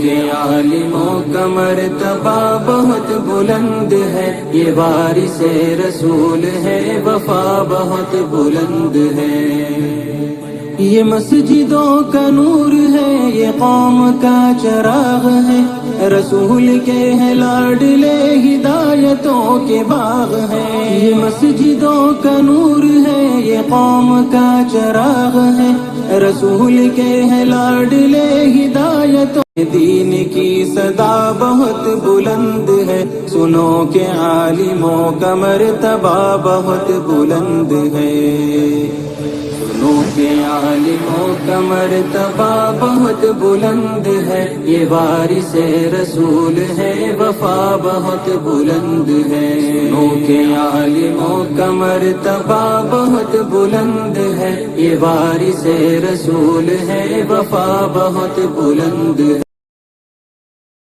کے عالموں کا مرتبہ بہت بلند ہے، یہ وارث رسول ہے، وفا بہت بلند ہے۔ یہ مسجدوں کا نور ہے، یہ قوم کا چراغ ہے، رسول کے ہیں لاڈلے ہدایتوں کے باغ ہیں۔ یہ مسجدوں کا نور ہے، یہ قوم کا چراغ ہے، رسول کے ہیں لاڈلے ہدایتوں۔ دین کی صدا بہت بلند ہے، سنو کہ عالموں کا مرتبہ بہت بلند ہے۔ سنو کہ عالموں کا مرتبہ بہت بلند ہے، یہ وارث رسول ہے، وفا بہت بلند ہے۔ سنو کہ عالموں کا مرتبہ بہت بلند ہے، یہ وارث رسول ہے، وفا بہت بلند ہے۔